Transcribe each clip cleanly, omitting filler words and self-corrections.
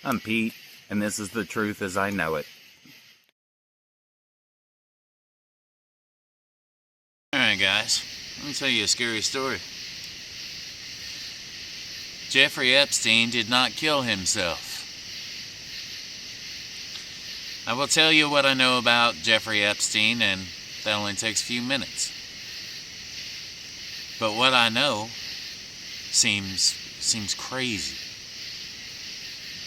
I'm Pete, and this is the truth as I know it. Alright guys, let me tell you a scary story. Jeffrey Epstein did not kill himself. I will tell you what I know about Jeffrey Epstein, and that only takes a few minutes. But what I know seems crazy.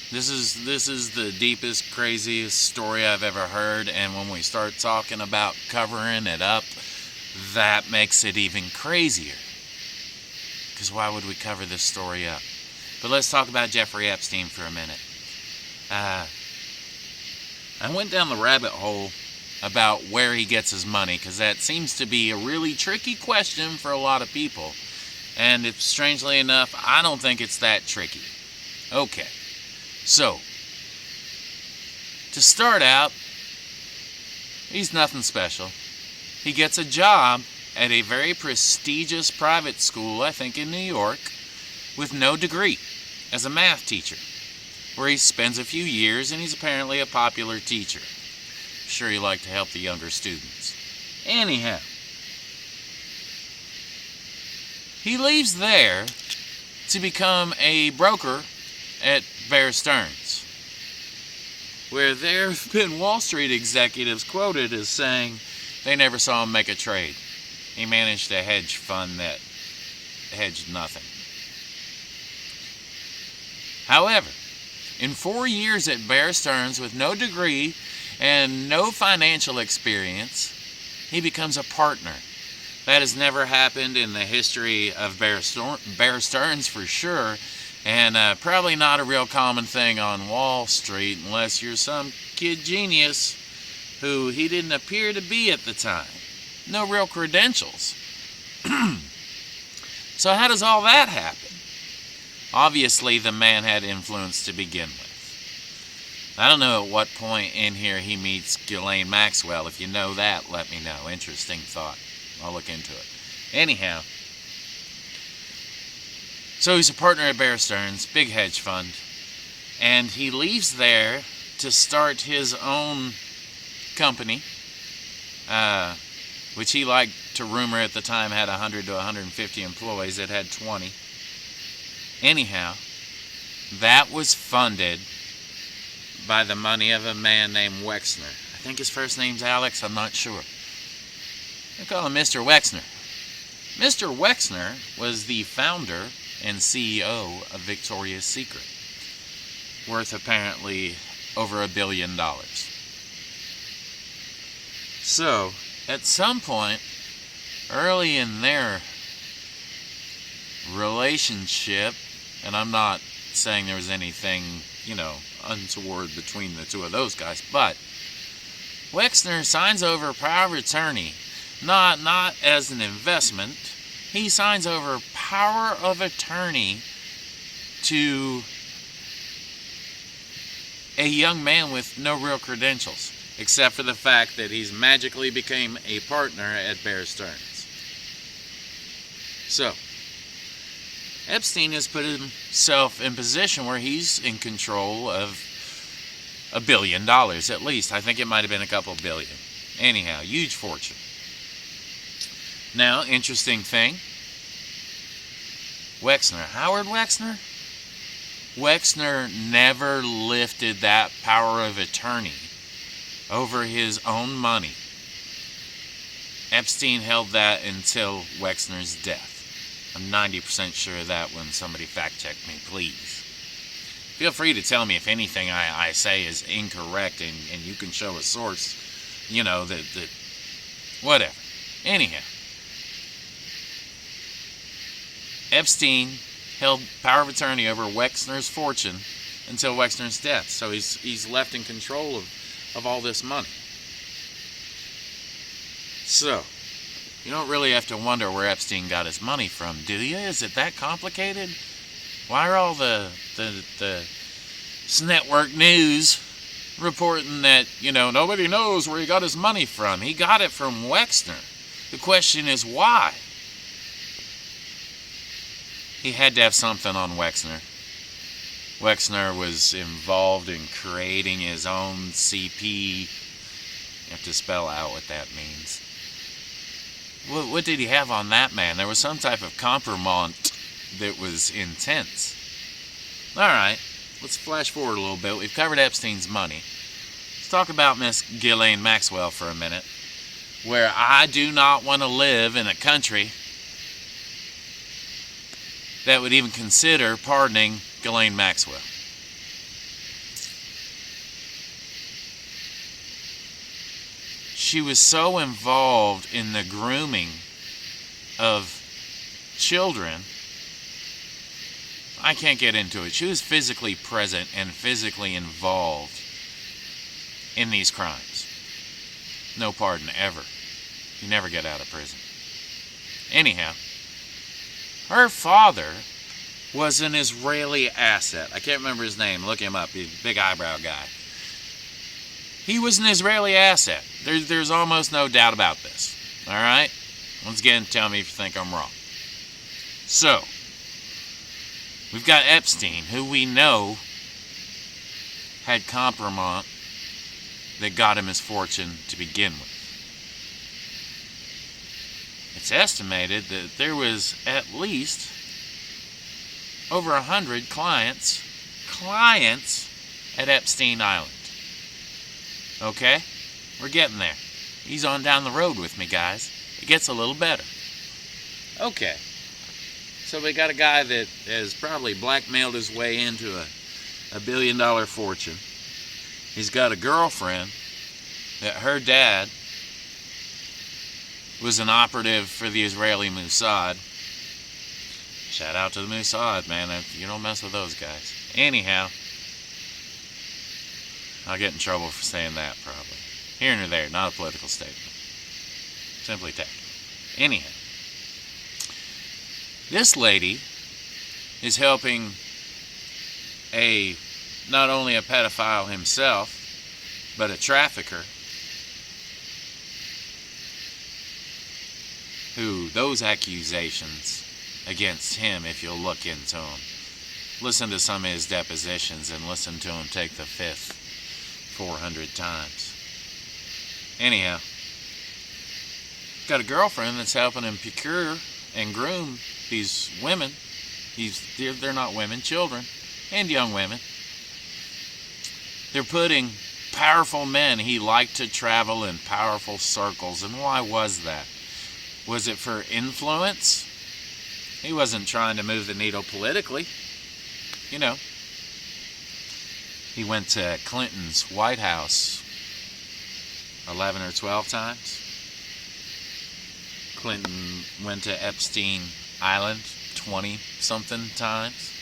This is the deepest, craziest story I've ever heard, and when we start talking about covering it up, that makes it even crazier. Because why would we cover this story up? But let's talk about Jeffrey Epstein for a minute. I went down the rabbit hole about where he gets his money, because that seems to be a really tricky question for a lot of people. And if, strangely enough, I don't think it's that tricky. Okay, so, to start out, he's nothing special. He gets a job at a very prestigious private school, I think in New York, with no degree, as a math teacher, where he spends a few years, and he's apparently a popular teacher. I'm sure he liked to help the younger students. Anyhow, he leaves there to become a broker at Bear Stearns, where there have been Wall Street executives quoted as saying they never saw him make a trade. He managed a hedge fund that hedged nothing. However, in 4 years at Bear Stearns with no degree and no financial experience, he becomes a partner. That has never happened in the history of Bear Stearns for sure, and probably not a real common thing on Wall Street unless you're some kid genius who he didn't appear to be at the time. No real credentials. So how does all that happen? Obviously, the man had influence to begin with. I don't know at what point in here he meets Ghislaine Maxwell. If you know that, let me know. Interesting thought. I'll look into it. Anyhow, so he's a partner at Bear Stearns, big hedge fund, and he leaves there to start his own company, which he liked to rumor at the time had 100 to 150 employees. It had 20. Anyhow, that was funded by the money of a man named Wexner. I think his first name's Alex, I'm not sure. They call him Mr. Wexner. Mr. Wexner was the founder and CEO of Victoria's Secret, worth apparently over $1 billion. So, at some point, early in their relationship, and I'm not saying there was anything, untoward between the two of those guys, but Wexner signs over power of attorney, not as an investment. He signs over power of attorney to a young man with no real credentials, except for the fact that he's magically became a partner at Bear Stearns. So, Epstein has put himself in position where he's in control of $1 billion at least. I think it might have been a couple billion. Anyhow, huge fortune. Now, interesting thing, Wexner, Howard Wexner? Wexner never lifted that power of attorney over his own money. Epstein held that until Wexner's death. I'm 90% sure of that. When somebody fact check me, please. Feel free to tell me if anything I say is incorrect, and you can show a source, that whatever. Anyhow, Epstein held power of attorney over Wexner's fortune until Wexner's death. So he's left in control of all this money. So, you don't really have to wonder where Epstein got his money from, do you? Is it that complicated? Why are all the network news reporting that, nobody knows where he got his money from? He got it from Wexner. The question is why? He had to have something on Wexner. Wexner was involved in creating his own CP. You have to spell out what that means. What did he have on that man? There was some type of compromise that was intense. Alright, let's flash forward a little bit. We've covered Epstein's money. Let's talk about Miss Ghislaine Maxwell for a minute. Where I do not want to live in a country that would even consider pardoning Ghislaine Maxwell. She was so involved in the grooming of children, I can't get into it. She was physically present and physically involved in these crimes. No pardon ever. You never get out of prison. Anyhow, her father was an Israeli asset. I can't remember his name. Look him up. He's a big eyebrow guy. He was an Israeli asset. There's almost no doubt about this. All right? Once again, tell me if you think I'm wrong. So, we've got Epstein, who we know had compromise that got him his fortune to begin with. It's estimated that there was at least over 100 clients at Epstein Island. Okay? We're getting there. He's on down the road with me, guys. It gets a little better. Okay. So we got a guy that has probably blackmailed his way into a $1 billion fortune. He's got a girlfriend that her dad was an operative for the Israeli Mossad. Shout out to the Mossad, man. You don't mess with those guys. Anyhow, I'll get in trouble for saying that, probably. Here and there, not a political statement. Simply tactical. Anyhow, this lady is helping not only a pedophile himself, but a trafficker, who those accusations against him, if you'll look into them, listen to some of his depositions and listen to him take the fifth 400 times. Anyhow, got a girlfriend that's helping him procure and groom these women. They're not women, children and young women. They're putting powerful men. He liked to travel in powerful circles. And why was that? Was it for influence? He wasn't trying to move the needle politically. You know, he went to Clinton's White House 11 or 12 times. Clinton went to Epstein Island 20-something times.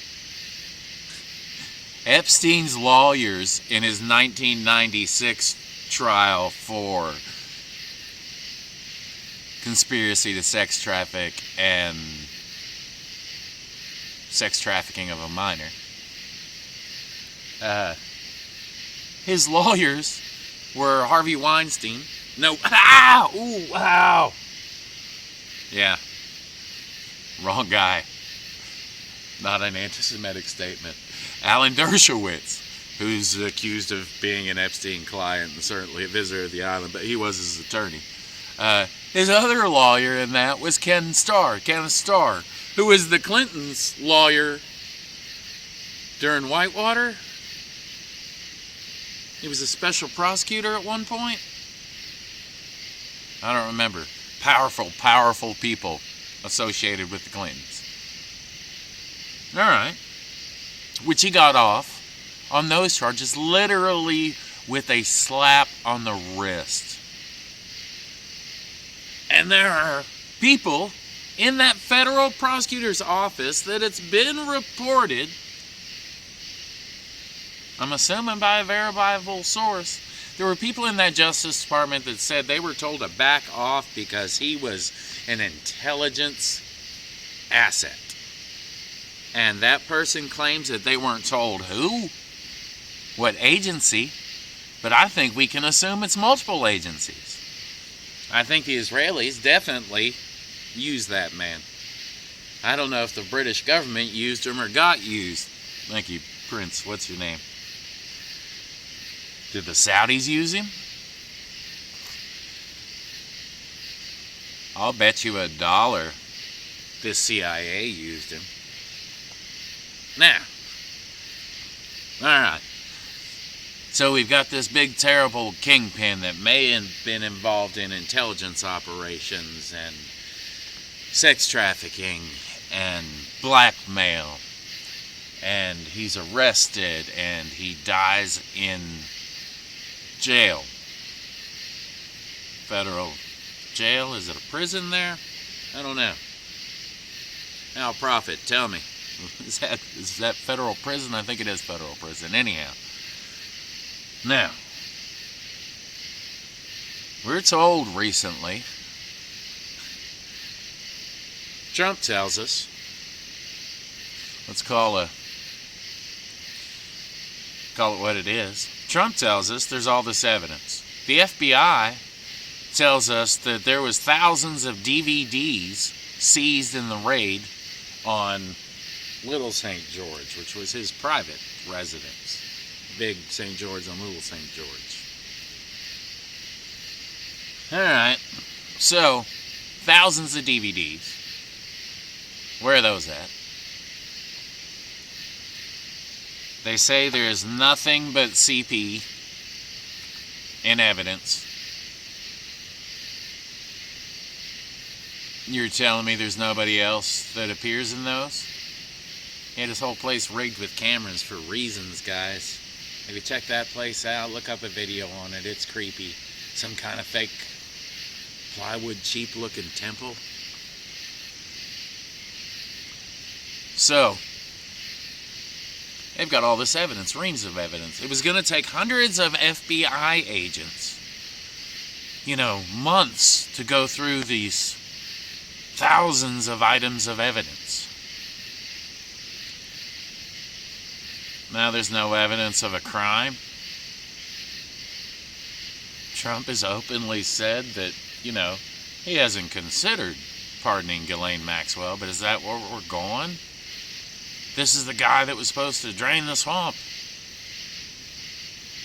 Epstein's lawyers in his 1996 trial for conspiracy to sex traffic and sex trafficking of a minor. His lawyers were Harvey Weinstein. No, ow! Ooh, ow! Yeah. Wrong guy. Not an anti-Semitic statement. Alan Dershowitz, who's accused of being an Epstein client and certainly a visitor of the island, but he was his attorney. His other lawyer in that was Kenneth Starr, who was the Clintons' lawyer during Whitewater. He was a special prosecutor at one point. I don't remember. Powerful people associated with the Clintons. All right. Which he got off on those charges literally with a slap on the wrist. And there are people in that federal prosecutor's office that it's been reported, I'm assuming by a verifiable source, there were people in that Justice Department that said they were told to back off because he was an intelligence asset. And that person claims that they weren't told who, what agency, but I think we can assume it's multiple agencies. I think the Israelis definitely used that man. I don't know if the British government used him or got used. Thank you. Prince, what's your name? Did the Saudis use him? I'll bet you $1 the CIA used him. Now, alright. So we've got this big, terrible kingpin that may have been involved in intelligence operations and sex trafficking and blackmail. And he's arrested and he dies in jail. Federal jail? Is it a prison there? I don't know. Now, Prophet, tell me. Is that federal prison? I think it is federal prison. Anyhow. Now, we're told recently, Trump tells us, let's call it what it is. Trump tells us there's all this evidence. The FBI tells us that there was thousands of DVDs seized in the raid on Little St. George, which was his private residence. Big St. George and Little St. George. Alright, so, thousands of DVDs. Where are those at? They say there is nothing but CP in evidence. You're telling me there's nobody else that appears in those? Yeah, this whole place rigged with cameras for reasons, guys. Maybe check that place out, look up a video on it, it's creepy. Some kind of fake plywood, cheap-looking temple. So, they've got all this evidence, reams of evidence. It was going to take hundreds of FBI agents, months to go through these thousands of items of evidence. Now there's no evidence of a crime. Trump has openly said that, he hasn't considered pardoning Ghislaine Maxwell, but is that where we're going? This is the guy that was supposed to drain the swamp.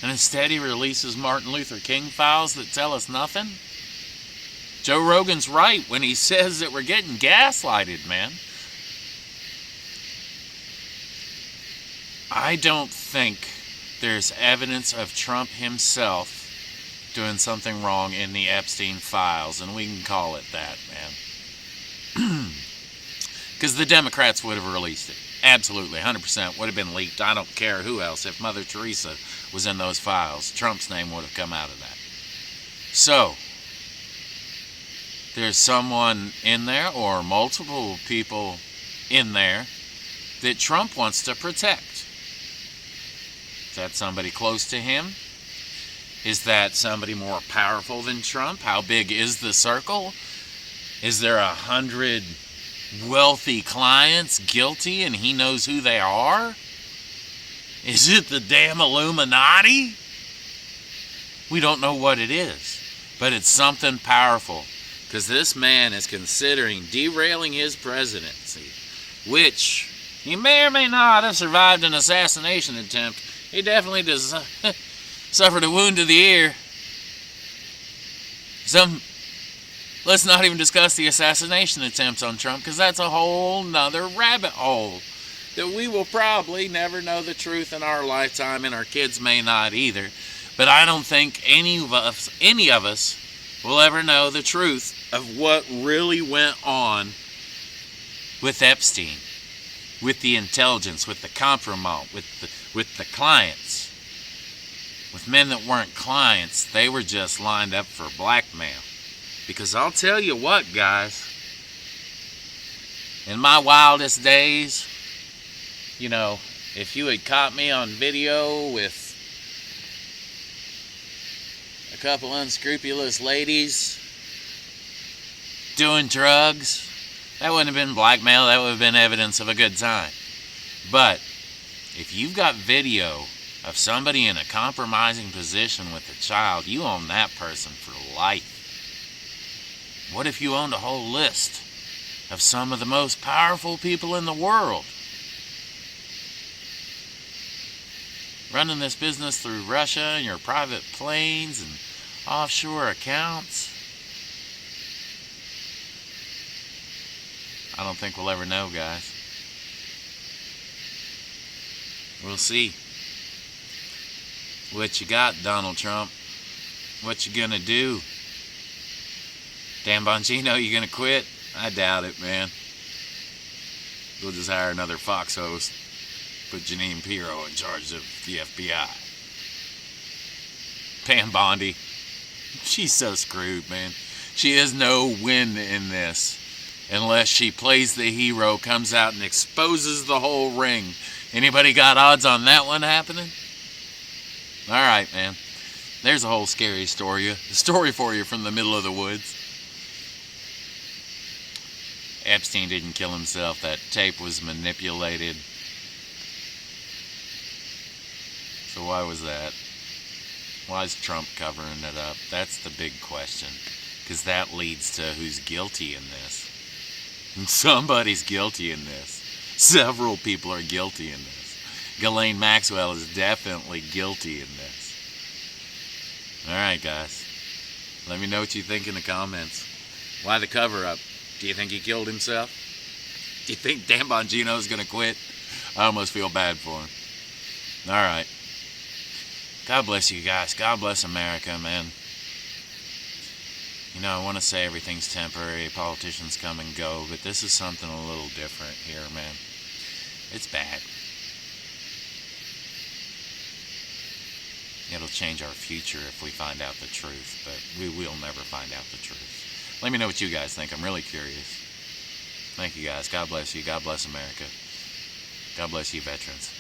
And instead he releases Martin Luther King files that tell us nothing? Joe Rogan's right when he says that we're getting gaslighted, man. I don't think there's evidence of Trump himself doing something wrong in the Epstein files, and we can call it that, man. Because the Democrats would have released it. Absolutely, 100% would have been leaked. I don't care who else. If Mother Teresa was in those files, Trump's name would have come out of that. So, there's someone in there, or multiple people in there, that Trump wants to protect. Is that somebody close to him? Is that somebody more powerful than Trump? How big is the circle? Is there 100 wealthy clients guilty and he knows who they are? Is it the damn Illuminati? We don't know what it is, but it's something powerful, because this man is considering derailing his presidency, which he may or may not have survived an assassination attempt. He definitely suffered a wound to the ear. Let's not even discuss the assassination attempts on Trump, because that's a whole nother rabbit hole that we will probably never know the truth in our lifetime, and our kids may not either. But I don't think any of us will ever know the truth of what really went on with Epstein, with the intelligence, with the compromise, with the clients. With men that weren't clients, they were just lined up for blackmail. Because I'll tell you what, guys, in my wildest days, if you had caught me on video with a couple unscrupulous ladies doing drugs, that wouldn't have been blackmail, that would have been evidence of a good time. But if you've got video of somebody in a compromising position with a child, you own that person for life. What if you owned a whole list of some of the most powerful people in the world? running this business through Russia and your private planes and offshore accounts? I don't think we'll ever know, guys. We'll see. What you got, Donald Trump? What you gonna do? Dan Bongino, you gonna quit? I doubt it, man. We'll just hire another Fox host. Put Janine Pirro in charge of the FBI. Pam Bondi. She's so screwed, man. She has no win in this. Unless she plays the hero, comes out and exposes the whole ring. Anybody got odds on that one happening? Alright, man. There's a whole scary story for you from the middle of the woods. Epstein didn't kill himself. That tape was manipulated. So why was that? Why is Trump covering it up? That's the big question. Because that leads to who's guilty in this. And somebody's guilty in this. Several people are guilty in this. Ghislaine Maxwell is definitely guilty in this. Alright, guys. Let me know what you think in the comments. Why the cover-up? Do you think he killed himself? Do you think Dan Bongino's gonna quit? I almost feel bad for him. Alright. God bless you guys. God bless America, man. You know, I want to say everything's temporary, politicians come and go, but this is something a little different here, man. It's bad. It'll change our future if we find out the truth, but we will never find out the truth. Let me know what you guys think. I'm really curious. Thank you, guys. God bless you. God bless America. God bless you, veterans.